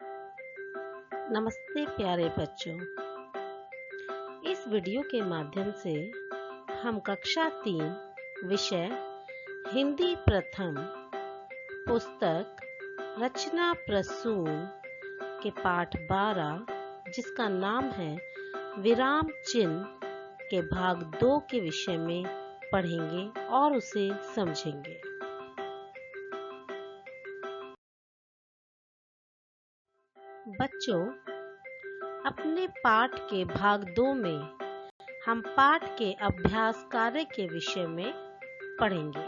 नमस्ते प्यारे बच्चों। इस वीडियो के माध्यम से हम कक्षा 3 विषय हिंदी प्रथम पुस्तक रचना प्रसून के पाठ 12 जिसका नाम है विराम चिन्ह के भाग 2 के विषय में पढ़ेंगे और उसे समझेंगे। बच्चों, अपने पाठ के भाग 2 में हम पाठ के अभ्यास कार्य के विषय में पढ़ेंगे।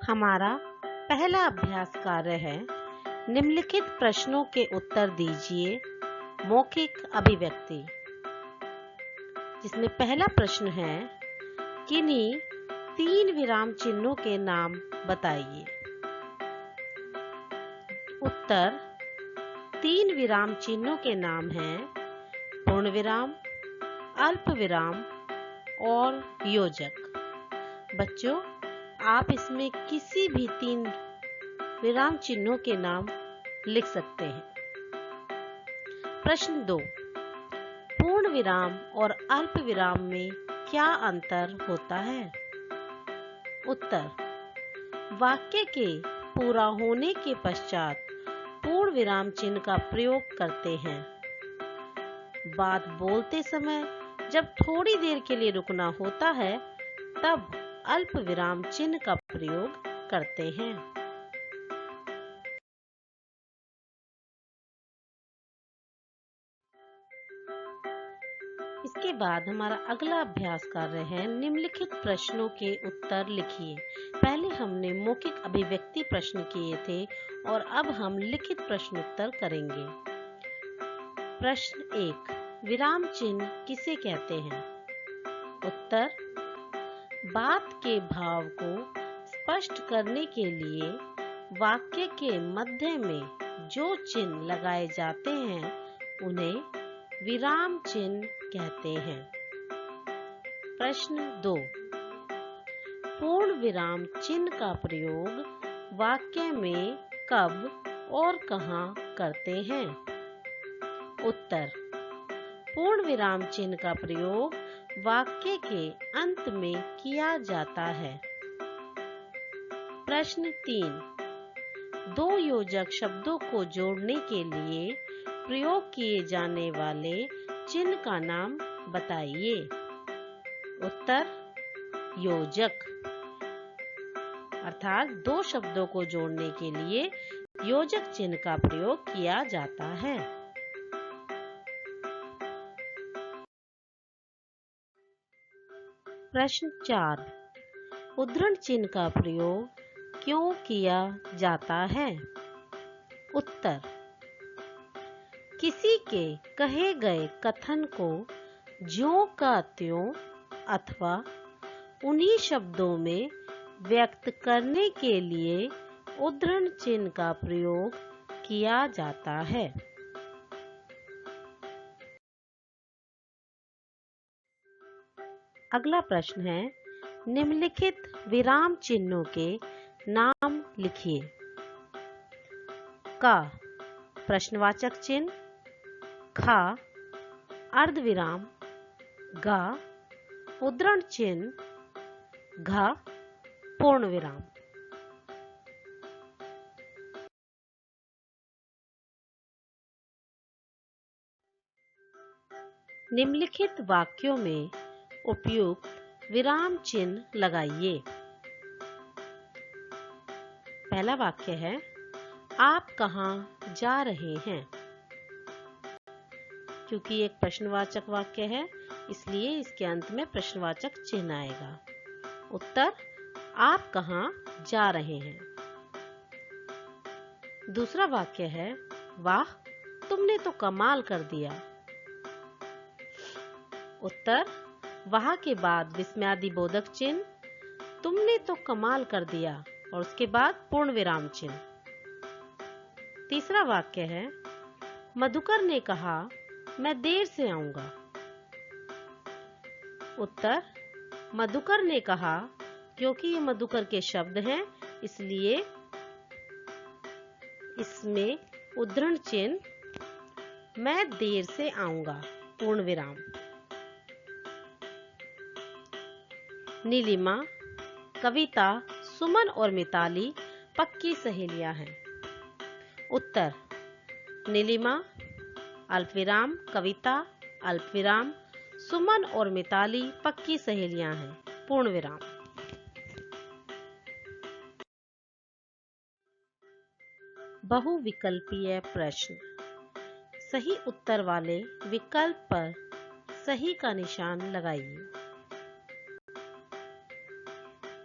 हमारा पहला अभ्यास कार्य है निम्नलिखित प्रश्नों के उत्तर दीजिए मौखिक अभिव्यक्ति, जिसमें पहला प्रश्न है किन्हीं 3 विराम चिन्हों के नाम बताइए। उत्तर 3 विराम चिन्हों के नाम हैं पूर्ण विराम, अल्प विराम और योजक। बच्चों, आप इसमें किसी भी 3 विराम चिन्हों के नाम लिख सकते हैं। प्रश्न 2, पूर्ण विराम और अल्प विराम में क्या अंतर होता है? उत्तर, वाक्य के पूरा होने के पश्चात पूर्ण विराम चिन्ह का प्रयोग करते हैं। बात बोलते समय जब थोड़ी देर के लिए रुकना होता है तब अल्प विराम चिन्ह का प्रयोग करते हैं। इसके बाद हमारा अगला अभ्यास कार्य है निम्नलिखित प्रश्नों के उत्तर लिखिए। पहले हमने मौखिक अभिव्यक्ति प्रश्न किए थे और अब हम लिखित प्रश्न उत्तर करेंगे। प्रश्न 1, विराम चिन्ह किसे कहते हैं? उत्तर, बात के भाव को स्पष्ट करने के लिए वाक्य के मध्य में जो चिन्ह लगाए जाते हैं उन्हें विराम चिन्ह कहते हैं। प्रश्न 2, पूर्ण विराम चिन्ह का प्रयोग वाक्य में कब और कहाँ करते हैं? उत्तर, पूर्ण विराम चिन्ह का प्रयोग वाक्य के अंत में किया जाता है। प्रश्न 3, 2 योजक शब्दों को जोड़ने के लिए प्रयोग किए जाने वाले चिन्ह का नाम बताइए। उत्तर, योजक, अर्थात 2 शब्दों को जोड़ने के लिए योजक चिन्ह का प्रयोग किया जाता है। प्रश्न 4, उद्धरण चिन्ह का प्रयोग क्यों किया जाता है? उत्तर, किसी के कहे गए कथन को ज्यों का त्यों अथवा उन्हीं शब्दों में व्यक्त करने के लिए उद्धरण चिन्ह का प्रयोग किया जाता है। अगला प्रश्न है निम्नलिखित विराम चिन्हों के नाम लिखिए। का, प्रश्नवाचक चिन्ह, खा, अर्धविराम, गा, उद्धरण चिन्ह, घा, पूर्ण विराम। निम्नलिखित वाक्यों में उपयुक्त विराम चिन्ह लगाइए। पहला वाक्य है, आप कहाँ जा रहे हैं? क्योंकि एक प्रश्नवाचक वाक्य है इसलिए इसके अंत में प्रश्नवाचक चिन्ह आएगा। उत्तर, आप कहाँ जा रहे हैं? दूसरा वाक्य है, वाह, तुमने तो कमाल कर दिया। उत्तर, वाह के बाद विस्मयादिबोधक चिन्ह, तुमने तो कमाल कर दिया और उसके बाद पूर्ण विराम चिन्ह। तीसरा वाक्य है, मधुकर ने कहा मैं देर से आऊंगा। उत्तर, मधुकर ने कहा क्योंकि ये मधुकर के शब्द हैं, इसलिए इसमें उद्धरण चिन्ह मैं देर से आऊंगा, पूर्ण विराम। नीलिमा, कविता, सुमन और मिताली पक्की सहेलियां हैं। उत्तर: नीलिमा अल्पविराम, कविता अल्पविराम, सुमन और मिताली पक्की सहेलियां हैं, पूर्ण विराम। बहुविकल्पीय प्रश्न। सही उत्तर वाले विकल्प पर सही का निशान लगाइए।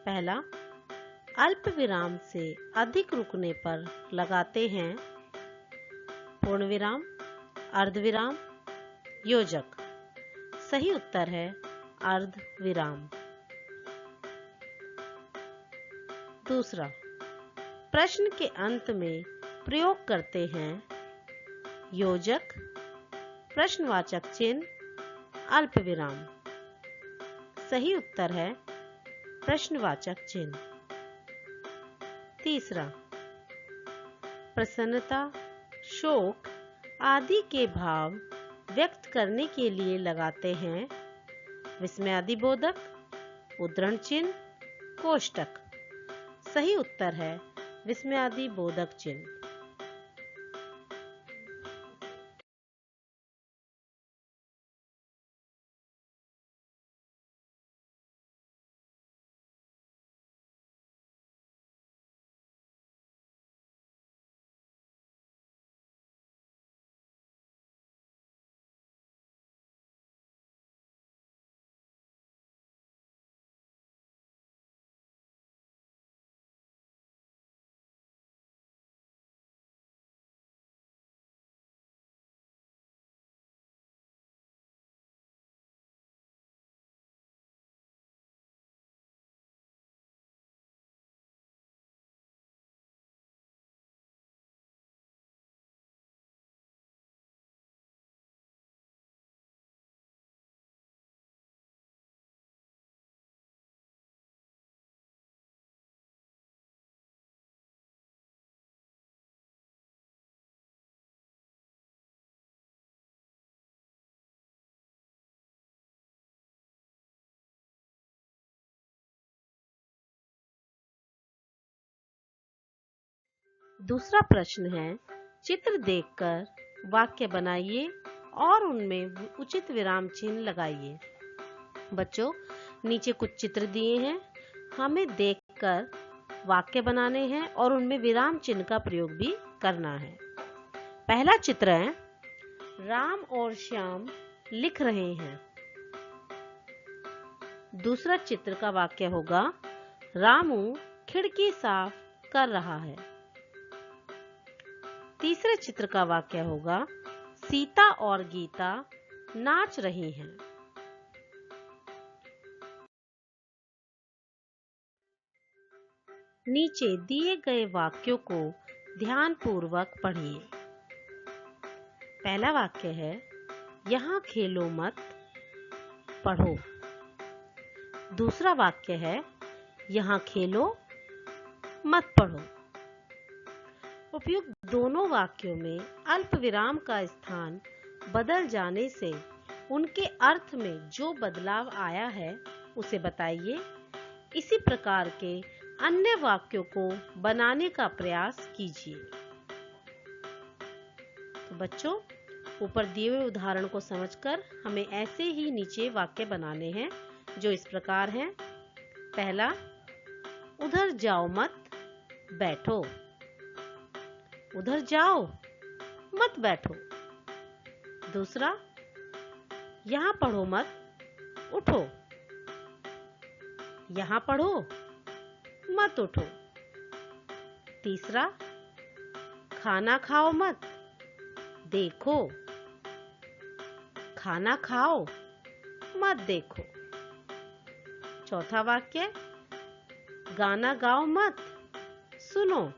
पहला, अल्प विराम से अधिक रुकने पर लगाते हैं पूर्ण विराम, अर्धविराम, योजक। सही उत्तर है अर्ध विराम। दूसरा, प्रश्न के अंत में प्रयोग करते हैं योजक, प्रश्नवाचक चिन्ह, अल्प विराम। सही उत्तर है प्रश्नवाचक चिन्ह। तीसरा, प्रसन्नता, शोक आदि के भाव व्यक्त करने के लिए लगाते हैं विस्मयादिबोधक, उद्धरण चिन्ह, कोष्टक। सही उत्तर है विस्मयादिबोधक चिन्ह। दूसरा प्रश्न है, चित्र देखकर वाक्य बनाइए और उनमें उचित विराम चिन्ह लगाइए। बच्चों, नीचे कुछ चित्र दिए हैं, हमें देखकर वाक्य बनाने हैं और उनमें विराम चिन्ह का प्रयोग भी करना है। पहला चित्र है, राम और श्याम लिख रहे हैं। दूसरा चित्र का वाक्य होगा, रामू खिड़की साफ कर रहा है। तीसरे चित्र का वाक्य होगा, सीता और गीता नाच रही हैं। नीचे दिए गए वाक्यों को ध्यानपूर्वक पढ़िए। पहला वाक्य है, यहाँ खेलो मत, पढ़ो। दूसरा वाक्य है, यहाँ खेलो मत पढ़ो। उपयुक्त दोनों वाक्यों में अल्प विराम का स्थान बदल जाने से उनके अर्थ में जो बदलाव आया है उसे बताइए। इसी प्रकार के अन्य वाक्यों को बनाने का प्रयास कीजिए। तो बच्चों, ऊपर दिए हुए उदाहरण को समझकर हमें ऐसे ही नीचे वाक्य बनाने हैं, जो इस प्रकार हैं। पहला, उधर जाओ मत, बैठो। उधर जाओ मत, बैठो। दूसरा, यहाँ पढ़ो मत, उठो। यहाँ पढ़ो मत, उठो। तीसरा, खाना खाओ मत, देखो। खाना खाओ मत, देखो। चौथा वाक्य, गाना गाओ मत, सुनो।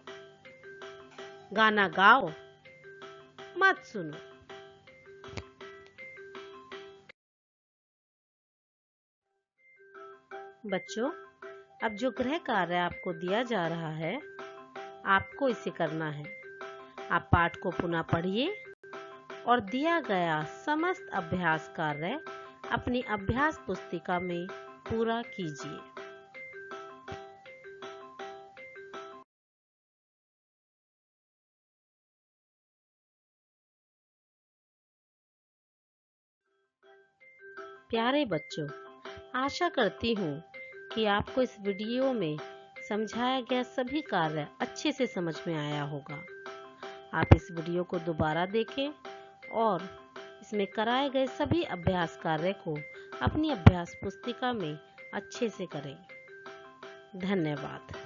गाना गाओ मत, सुनो। बच्चों, अब जो गृह कार्य आपको दिया जा रहा है, आपको इसे करना है। आप पाठ को पुनः पढ़िए और दिया गया समस्त अभ्यास कार्य अपनी अभ्यास पुस्तिका में पूरा कीजिए। प्यारे बच्चों, आशा करती हूँ कि आपको इस वीडियो में समझाया गया सभी कार्य अच्छे से समझ में आया होगा। आप इस वीडियो को दोबारा देखें और इसमें कराए गए सभी अभ्यास कार्य को अपनी अभ्यास पुस्तिका में अच्छे से करें। धन्यवाद।